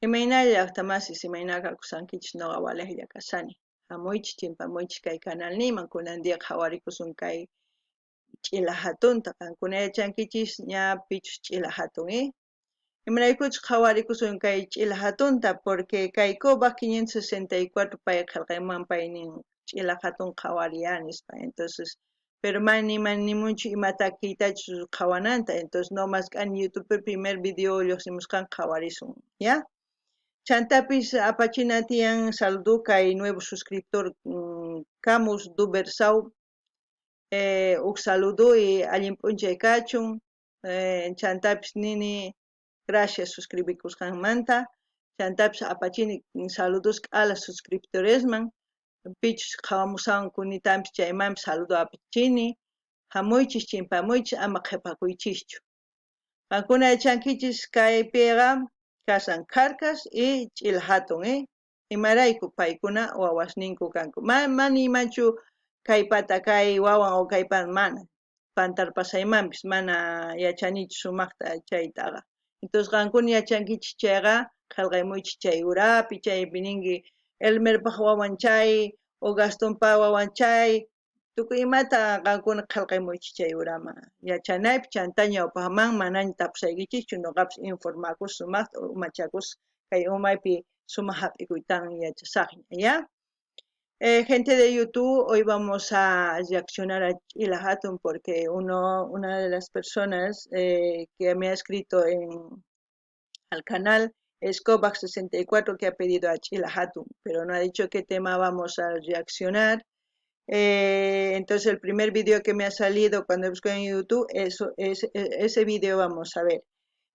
Imaynalla llaqtamasiy imaynaqa kawsankichis ñuqa walayklla kasani. Hamuychis chimpamuychis kay canalniman kunandiqa hawarikusun kay ch'ila hatunta qankuna yachankichis ña pichus ch'ila hatun imaraykuchus hawarikusun kay ch'ila hatunta porque kay Cobaq 564 pay qillqayman paynin ch'ila hatun qhawariyá nispa entonces pero manimunchu imata kiytachus qhawananta entonces nomas k'ani YouTubepi primer video lluqsimusqan qhawarisun ya chantapis apachina tiyan saludu kay nuevo suscriptor Camus Dubersau uk saludu y allin p'unchay kachun chantapis nini gracias suscribikusqanmanta chantapis apachini saludos k'ala suscriptoresman pichus qhawamusan kunitanpis chaymanpis saludo apachini hamuychis chimpamuychis ama qhipakuychischu qankuna yachankichis kaypiqa kasan Carcas y ch'ila hatun imarayku paykuna wawasninku kanku mana imachu kay pata kay wawan o kay pata mana pantarpasaymanpis mana yachanichu sumaqta chaytaqa entonces qankuna yachankichis chayqa qillqaymuychis chay urapi chaypi ninki Elmerpaq wawan chay o Gastonpaq wawan chay tukuy imata qankuna qillqaymuychis chay uraman yachanaypi chanta ñawpaqman manaña tapusaykichischu ñuqapis informakus sumaqta umachakus kay umaypi sumaq hap'ikuytami yachasaqña ya gente de YouTube, hoy vamos a reaccionar a Ch'ila Hatun porque una de las personas que me ha escrito al canal es Kovac64 que ha pedido a Ch'ila Hatun, pero no ha dicho qué tema vamos a reaccionar. Entonces el primer video que me ha salido cuando busco en YouTube, ese video vamos a ver.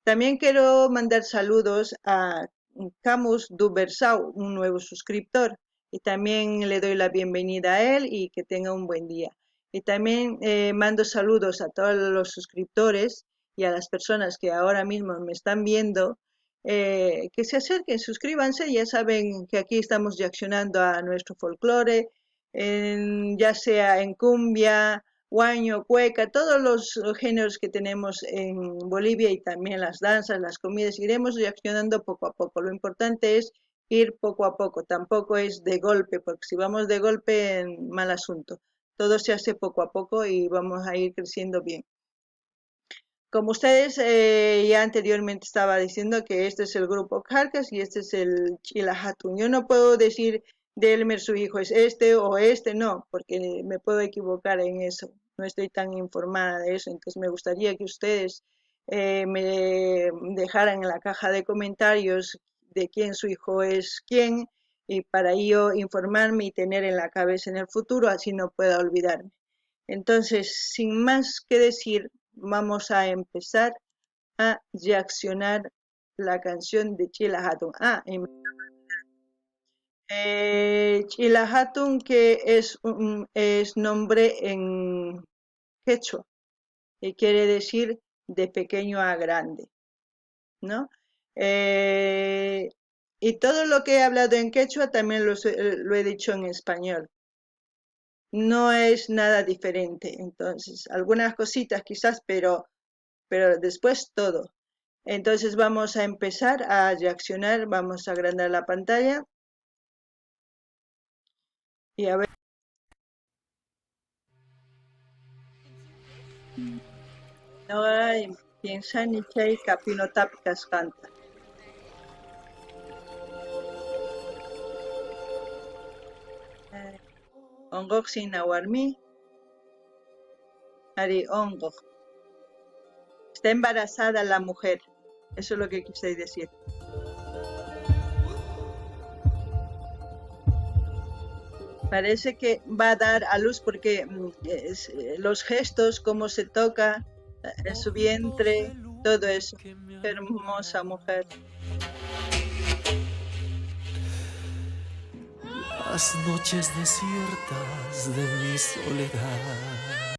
También quiero mandar saludos a Camus Dubersau, un nuevo suscriptor. Y también le doy la bienvenida a él y que tenga un buen día. Y también mando saludos a todos los suscriptores y a las personas que ahora mismo me están viendo, que se acerquen, suscríbanse, ya saben que aquí estamos reaccionando a nuestro folclore, ya sea en cumbia, huaño, cueca, todos los géneros que tenemos en Bolivia y también las danzas, las comidas, iremos reaccionando poco a poco. Lo importante es ir poco a poco, tampoco es de golpe, porque si vamos de golpe, mal asunto. Todo se hace poco a poco y vamos a ir creciendo bien. Como ustedes ya anteriormente estaba diciendo que este es el grupo Carcas y este es el Ch'ila Hatun. Yo no puedo decir de Elmer su hijo es este o este, no, porque me puedo equivocar en eso. No estoy tan informada de eso, entonces me gustaría que ustedes me dejaran en la caja de comentarios de quién su hijo es quién y para ello informarme y tener en la cabeza en el futuro, así no pueda olvidarme. Entonces, sin más que decir, vamos a empezar a reaccionar la canción de Ch'ila Hatun. Ch'ila Hatun que es nombre en quechua y quiere decir de pequeño a grande, ¿no? Y todo lo que he hablado en quechua también lo he dicho en español. No es nada diferente, entonces, algunas cositas quizás, pero después todo. Entonces vamos a empezar a reaccionar, vamos a agrandar la pantalla y a ver. No hay, piensa ni chay capino tapcas canta. Ongok sin warmi, ari ongok. Está embarazada la mujer, eso es lo que quise decir. Parece que va a dar a luz porque los gestos, cómo se toca su vientre, todo eso. Qué hermosa mujer. Las noches desiertas de mi soledad.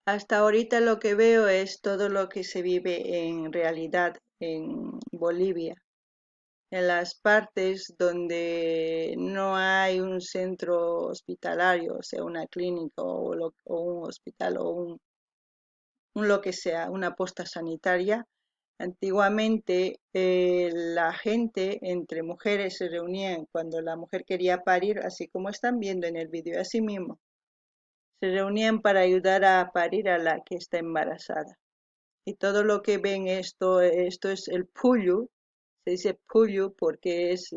Hasta ahorita lo que veo es todo lo que se vive en realidad en Bolivia. En las partes donde no hay un centro hospitalario, o sea, una clínica o un hospital o un lo que sea, una posta sanitaria, Antiguamente la gente entre mujeres se reunían cuando la mujer quería parir, así como están viendo en el video, así mismo. Se reunían para ayudar a parir a la que está embarazada. Y todo lo que ven esto es el puyu, se dice puyu porque es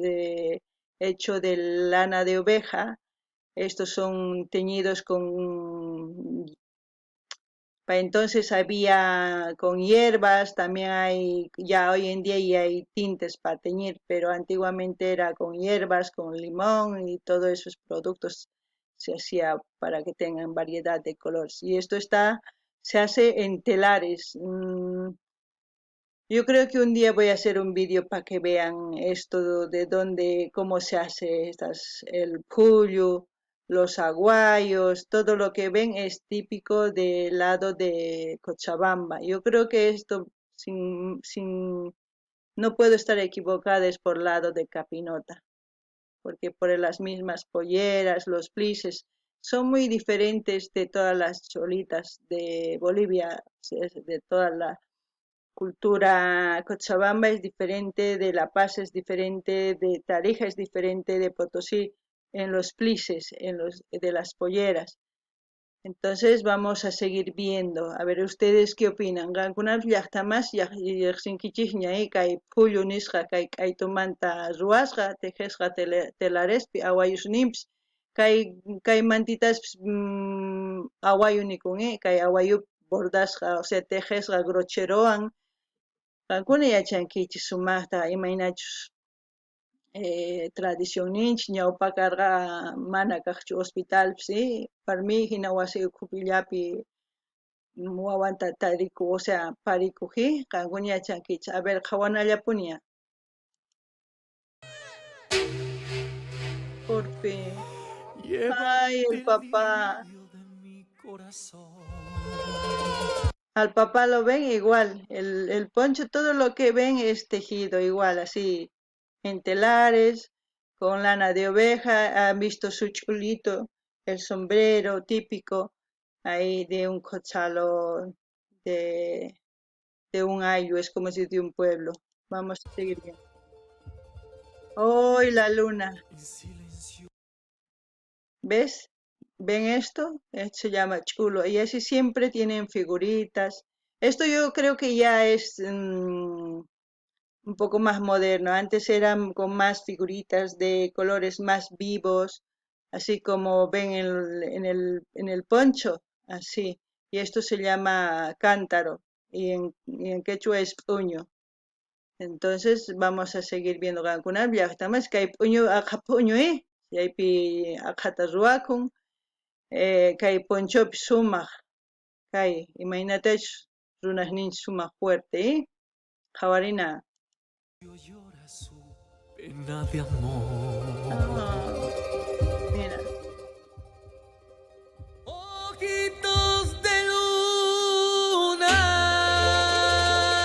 hecho de lana de oveja. Estos son teñidos con entonces había con hierbas, también hay, ya hoy en día ya hay tintes para teñir, pero antiguamente era con hierbas, con limón y todos esos productos se hacía para que tengan variedad de colores. Y esto se hace en telares. Yo creo que un día voy a hacer un vídeo para que vean esto de dónde, cómo se hace el puyo, los aguayos, todo lo que ven es típico del lado de Cochabamba. Yo creo que esto, no puedo estar equivocada, es por lado de Capinota, porque por las mismas polleras, los plises, son muy diferentes de todas las cholitas de Bolivia, de toda la cultura Cochabamba es diferente, de La Paz es diferente, de Tarija es diferente, de Potosí en los plises, de las polleras. Entonces vamos a seguir viendo. A ver, ¿ustedes qué opinan? Gankunar llaqtamas llaqsinkichis ñai kay pullu nisqa kay k'aytumanta ruwasqa tejesqa telarespi awayusninpis kay mantitas awayu nikun kay awayu bordasqa o sea tejesqa brocherowan qankuna yachankichis sumaqta imaynachus tradicionninchik ñawpa karqa mana kaqchu hospitalpis parmi hina wasi ukhupillapi wawanta tarikuq o sea parikuq qankuna yachankichis a ver qhawanallapuña porfi ay Llévate el el papá lirio de mi corazón. al papá lo ven igual el poncho todo lo que ven es tejido igual así en telares, con lana de oveja, han visto su chulito, el sombrero típico, ahí de un cochalo, de, de un ayo, es como si de un pueblo. Vamos a seguir viendo. Hoy la luna, En silencio. ¿ves? ¿Ven esto? Esto se llama chulo. Y así siempre tienen figuritas. Esto yo creo que ya es un poco más moderno. Antes eran con más figuritas de colores más vivos, así como ven en el poncho, así. Y esto se llama cántaro y en quechua es puño. Entonces vamos a seguir viendo Cancún. Viajamos que hay puño, acá puño, y hay pi acá ruacun, que hay poncho sumaq, que hay, imagínate, runas nin sumaq fuerte, jawarina. Llora su pena de amor. Ah, mira. Ojitos de luna,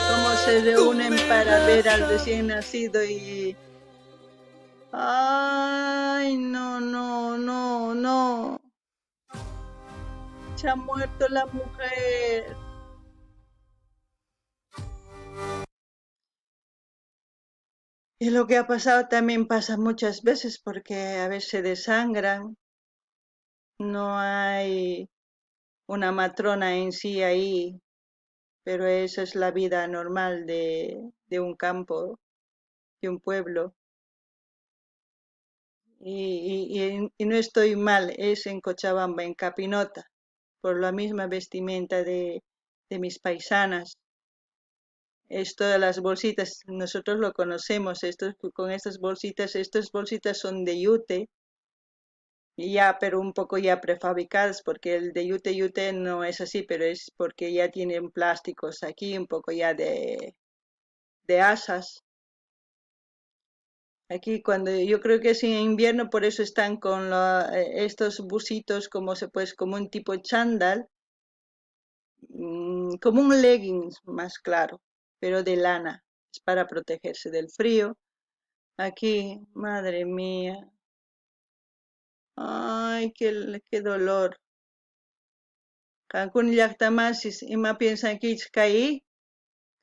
Cómo se tú reúnen me para ver al dejas. recién nacido y... ¡Ay, no, no, no, no! Se ha muerto la mujer. Y lo que ha pasado también pasa muchas veces porque a veces se desangran, no hay una matrona en sí ahí, pero esa es la vida normal de un campo, de un pueblo. Y no estoy mal, es en Cochabamba, en Capinota, por la misma vestimenta de mis paisanas. Esto de las bolsitas, nosotros lo conocemos, con estas bolsitas son de yute, ya, pero un poco ya prefabricadas, porque el de yute no es así, pero es porque ya tienen plásticos aquí, un poco ya de asas. Aquí cuando yo creo que es en invierno, por eso están con estos busitos como un tipo chándal, como un leggings más claro, pero de lana, es para protegerse del frío. Aquí, madre mía, ay, qué dolor. Cancún llaqtamasis, ima piensan que caí,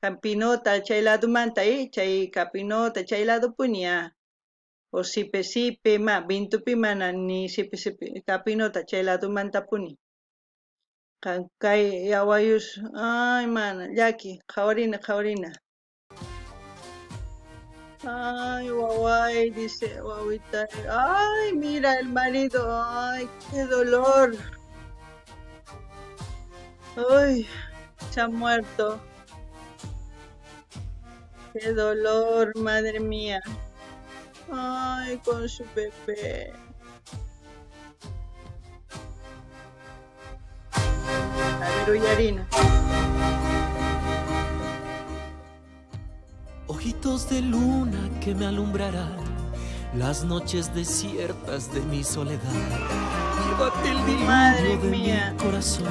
Campinota chay lado manta chay capinota chay lado puña o sipe ma bintupi mana ni sipe capinota chay lado manta puni kay yawayush ay mana llaki qhawarina ay waway dice wawita ay mira el marido ay qué dolor ay se ha muerto qué dolor madre mía ay con su bebé a ver Uyarina. Ojitos de luna que me alumbrarán las noches desiertas de mi soledad. Llévate el diluvio de mi corazón.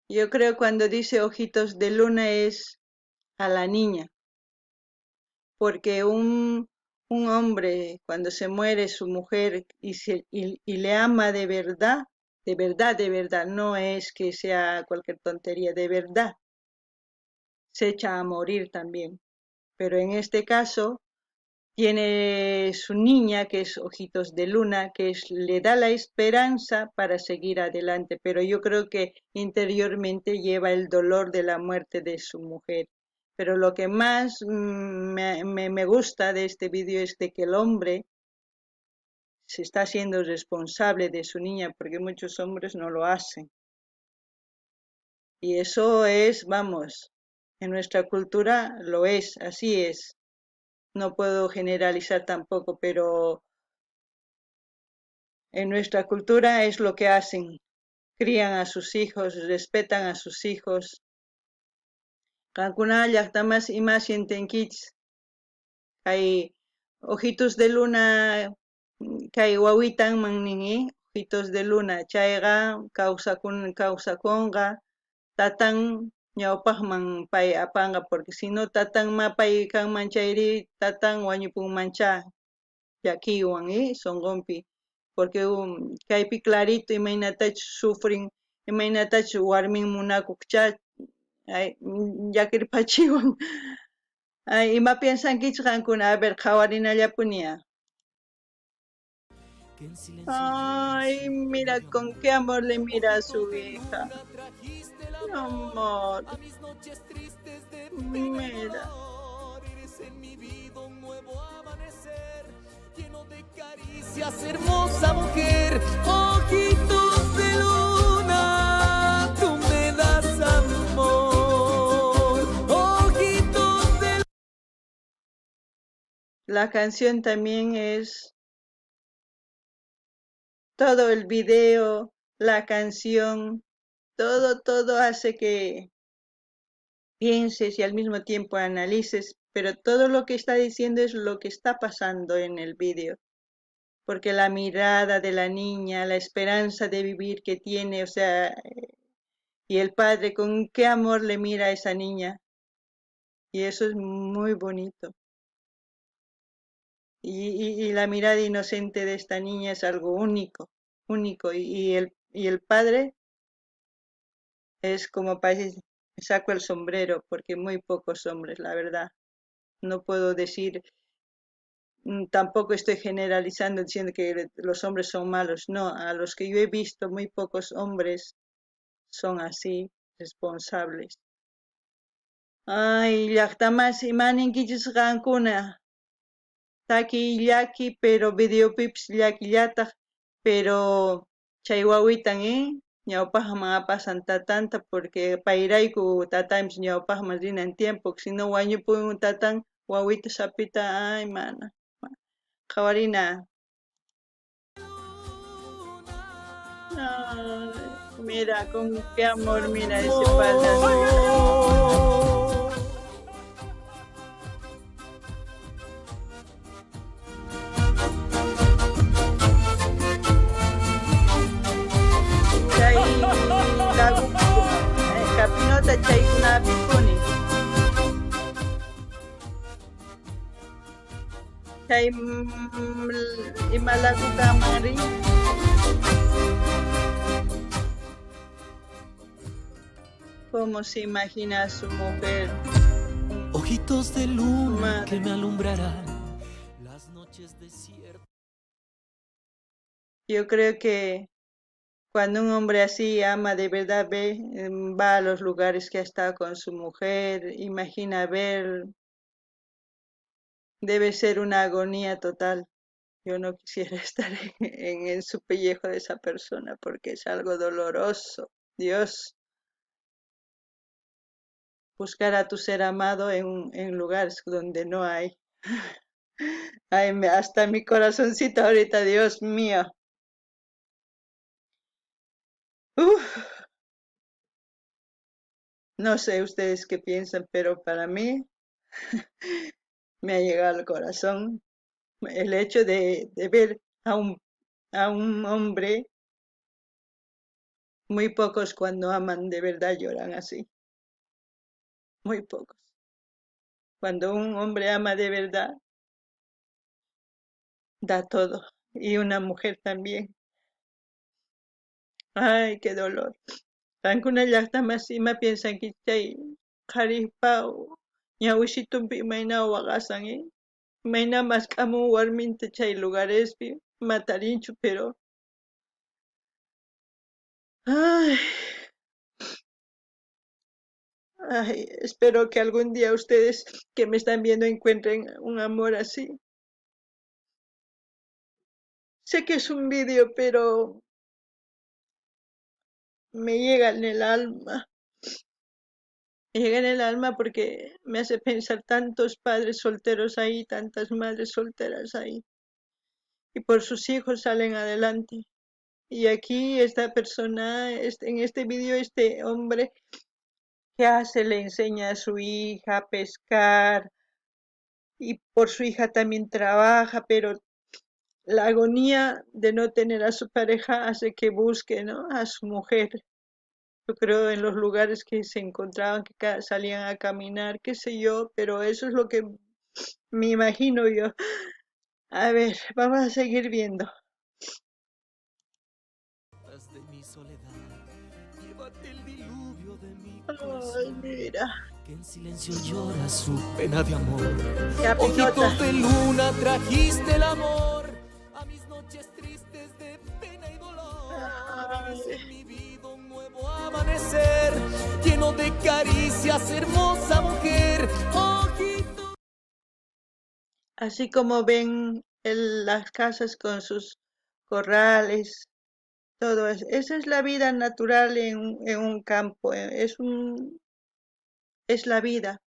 Yo creo cuando dice ojitos de luna es a la niña, porque un hombre cuando se muere su mujer y le ama de verdad, no es que sea cualquier tontería, de verdad, se echa a morir también. Pero en este caso tiene su niña, que es Ojitos de Luna, que le da la esperanza para seguir adelante, pero yo creo que interiormente lleva el dolor de la muerte de su mujer. Pero lo que más me gusta de este vídeo es de que el hombre se está haciendo responsable de su niña, porque muchos hombres no lo hacen. Y eso es, vamos, en nuestra cultura lo es, así es. No puedo generalizar tampoco, pero en nuestra cultura es lo que hacen. Crían a sus hijos, respetan a sus hijos. Kankuna llaqtamas ima sientenkichis. Kay ojitos de luna kay wawitanman ningi ojitos de luna chayqa kawsakunqa tatan ñawpaqman pay apanqa porque si no tatan mapay kanman chayri tatan wañupunmancha llakiwan sonqonpi porque kaypi clarito imaynatachu sufrin imaynatachu warmin munakuqcha llakirpachiwan ima piensankichis qankuna a ver qhawarinallapuña. Ay, mira con qué amor le mira a su hija. Mi amor. Mira. Eres en mi vida un nuevo amanecer, lleno de caricias, hermosa mujer. Ojitos de luna, tú me das amor. Ojitos de La canción también es todo el video, la canción, todo hace que pienses y al mismo tiempo analices, pero todo lo que está diciendo es lo que está pasando en el video, porque la mirada de la niña, la esperanza de vivir que tiene, o sea, y el padre con qué amor le mira a esa niña, y eso es muy bonito. Y la mirada inocente de esta niña es algo único, y el padre es como parece, me saco el sombrero, porque muy pocos hombres, la verdad. No puedo decir, tampoco estoy generalizando diciendo que los hombres son malos, no, a los que yo he visto, muy pocos hombres son así, responsables. Ay, llaqtamas imaninkichis qankuna, taki llaki, pero videopips llakillataq, pero chay wawitan, ñawpaqman apasan tatanta porque payrayku tataypis ñawpaqman rinan tiempo, si no wañupun tatan wawita sapita, ay mana, qhawarina. Ay, mira con qué amor mira ese padre. Chay lagu kapinota chaykunapi puni. Chay ima lagu kamanri. ¿Cómo se imagina a su mujer? Ojitos de luna Madre. que me alumbrarán las noches desiertas. Yo creo que cuando un hombre así ama de verdad, va a los lugares que ha estado con su mujer, imagina ver, debe ser una agonía total. Yo no quisiera estar en su pellejo de esa persona porque es algo doloroso. Dios, buscar a tu ser amado en lugares donde no hay. Ay, hasta mi corazoncito ahorita, Dios mío. Uf, no sé ustedes qué piensan, pero para mí me ha llegado al corazón el hecho de ver a un hombre, muy pocos cuando aman de verdad lloran así, muy pocos. Cuando un hombre ama de verdad, da todo. Y una mujer también. Ay, qué dolor. Tankuna llaqtamasima piensanki chay qharipa ñawishitunpi mayna waqasan, mayna mask'amun warminta chay lugarespi matarinchu, pero ay, ay, espero que algún día ustedes que me están viendo encuentren un amor así. Sé que es un vídeo, pero me llega en el alma. Me llega en el alma porque me hace pensar tantos padres solteros ahí, tantas madres solteras ahí, y por sus hijos salen adelante. Y aquí esta persona, en este vídeo, este hombre, ¿qué hace? Le enseña a su hija a pescar y por su hija también trabaja, pero la agonía de no tener a su pareja hace que busque, ¿no?, a su mujer. Yo creo en los lugares que se encontraban, que salían a caminar, qué sé yo, pero eso es lo que me imagino yo. A ver, vamos a seguir viendo. De mi soledad, llévate el diluvio de mi Ay, corazón, mira, que en silencio llora su pena de amor. ya Pinota. Ojitos de luna trajiste el amor a mis noches tristes de pena y dolor. Vives Ay. en mi vida un nuevo amanecer, lleno de caricias, hermosa mujer. Ojitos. Así como ven las casas con sus corrales, todo eso. Esa es la vida natural en un campo. Es la vida,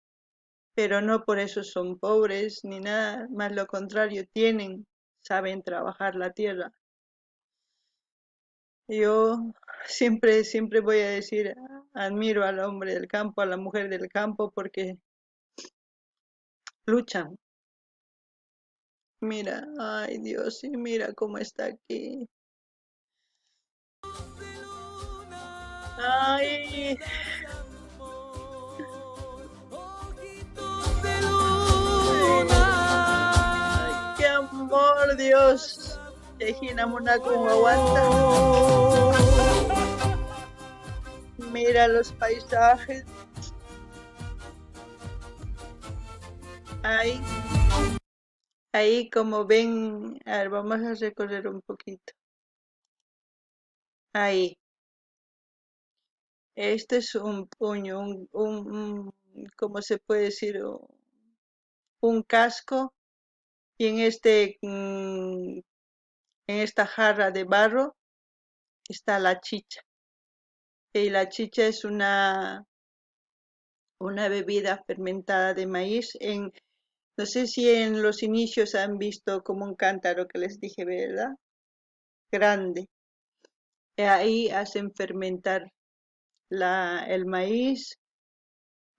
pero no por eso son pobres ni nada, más lo contrario, saben trabajar la tierra. Yo siempre voy a decir, admiro al hombre del campo, a la mujer del campo, porque luchan. Mira, ay Dios, y mira cómo está aquí. Ay, De ay, qué amor, Dios. Ejinamuna como aguanta. Mira los paisajes. Ahí, ahí como ven, a ver, vamos a recorrer un poquito. Ahí, este es un puño, ¿cómo se puede decir? Un casco, y en esta jarra de barro está la chicha. Y la chicha es una bebida fermentada de maíz. No sé si en los inicios han visto como un cántaro que les dije, ¿verdad? Grande. Ahí hacen fermentar el maíz,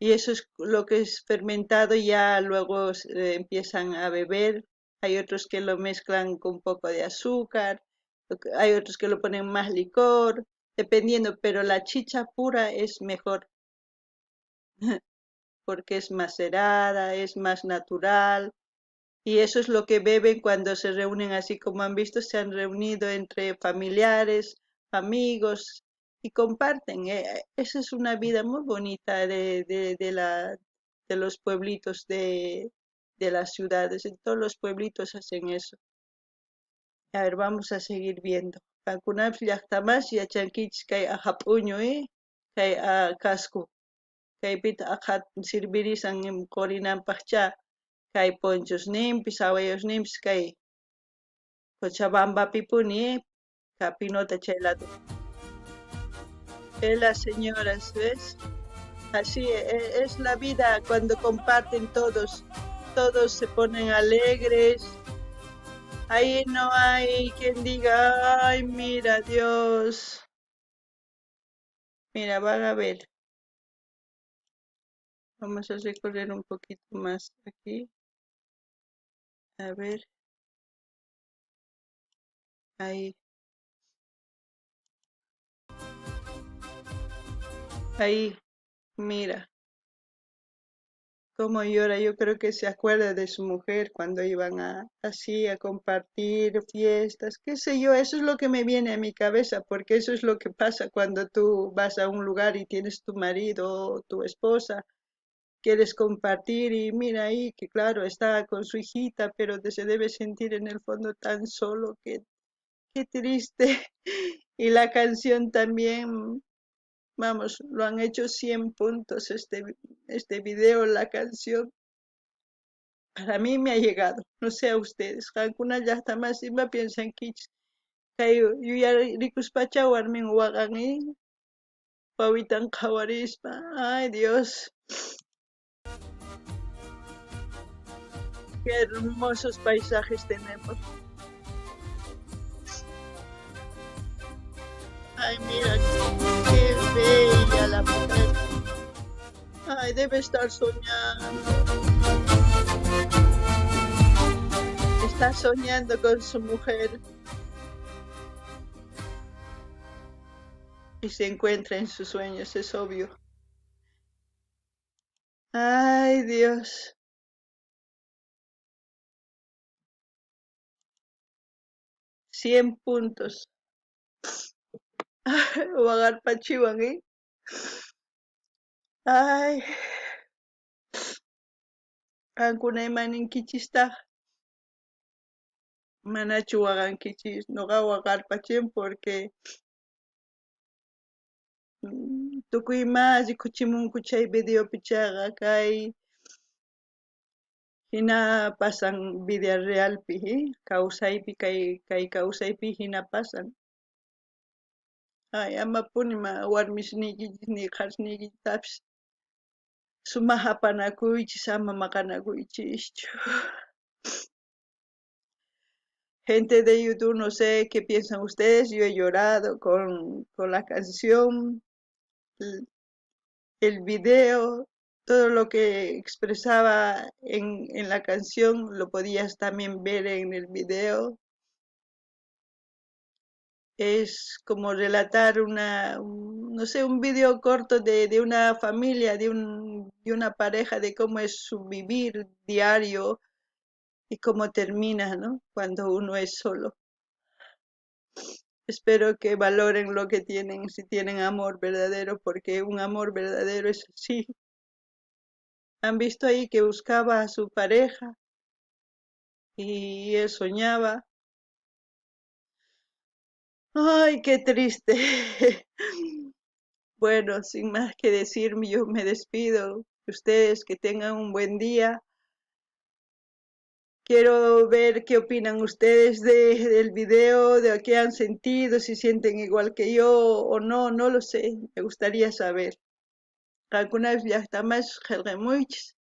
y eso es lo que es fermentado, ya luego empiezan a beber. Hay otros que lo mezclan con un poco de azúcar, hay otros que lo ponen más licor, dependiendo, pero la chicha pura es mejor porque es macerada, es más natural. Y eso es lo que beben cuando se reúnen, así como han visto, se han reunido entre familiares, amigos, y comparten. Esa es una vida muy bonita de los pueblitos de las ciudades. En todos los pueblitos hacen eso. A ver, vamos a seguir viendo. Kankunapish llaqtamas yachankichis kay ahap'uñu, kay casco. Kaypita aqhat sirvirisan qurinanpaqcha kay ponchosninpis, sawayuqninpis kay Cochabambapipuni, Capinota chay lado. Las señoras, ¿ves? Así es la vida cuando comparten todos. Todos se ponen alegres. Ahí no hay quien diga, ay, mira, Dios. Mira, van a ver. Vamos a recorrer un poquito más aquí. A ver. Ahí. Ahí. Mira. Cómo llora. Yo creo que se acuerda de su mujer cuando iban así a compartir fiestas. Qué sé yo. Eso es lo que me viene a mi cabeza. Porque eso es lo que pasa cuando tú vas a un lugar y tienes tu marido o tu esposa. Quieres compartir y mira ahí que claro está con su hijita, pero se debe sentir en el fondo tan solo, que qué triste. Y la canción también, vamos, lo han hecho 100 puntos este video, la canción. Para mí me ha llegado, no sé a ustedes. Algunas ya está más y me piensan que yo ya rikuspacha warmin waqani, pawitan kawarispa. Ay Dios, qué hermosos paisajes tenemos. Ay, mira, qué bella la mujer. Ay, debe estar soñando. Está soñando con su mujer. Y se encuentra en sus sueños, es obvio. Ay, Dios. Cien puntos. Wagar pachiwan, ¿eh? Ay. Ankunay manin kichista. Manachu wagan kichis. No ga wagar pachim porque tukuy más y kuchimunku chay video pichaga kay hina pasan vida real pi, kausaypi kay kausaypi hina pasan. Ay, ama punima warmisniykillis ni qarsniykillatapish sumaq apanakuychis, ama maqanakuychischu. Gente de YouTube, no sé qué piensan ustedes, yo he llorado con la canción, el video, todo lo que expresaba en la canción lo podías también ver en el video. Es como relatar no sé, un video corto de una familia, de una pareja, de cómo es su vivir diario y cómo termina, ¿no? Cuando uno es solo. Espero que valoren lo que tienen, si tienen amor verdadero, porque un amor verdadero es así. Han visto ahí que buscaba a su pareja y él soñaba. Ay, qué triste. Bueno, sin más que decir, yo me despido. Ustedes que tengan un buen día. Quiero ver qué opinan ustedes del video, de qué han sentido, si sienten igual que yo o no, no lo sé. Me gustaría saber. Algunas ya está más helgemuich.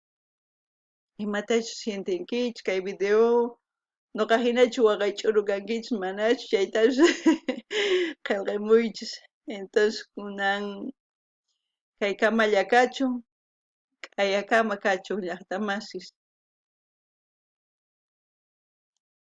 Y matash sienten kich, que hay video. No cajina chuaga churugankich manach, chaitas helgemuich. Entonces, kunan kay kama yakachu, kay akama kachu llaqtamasis.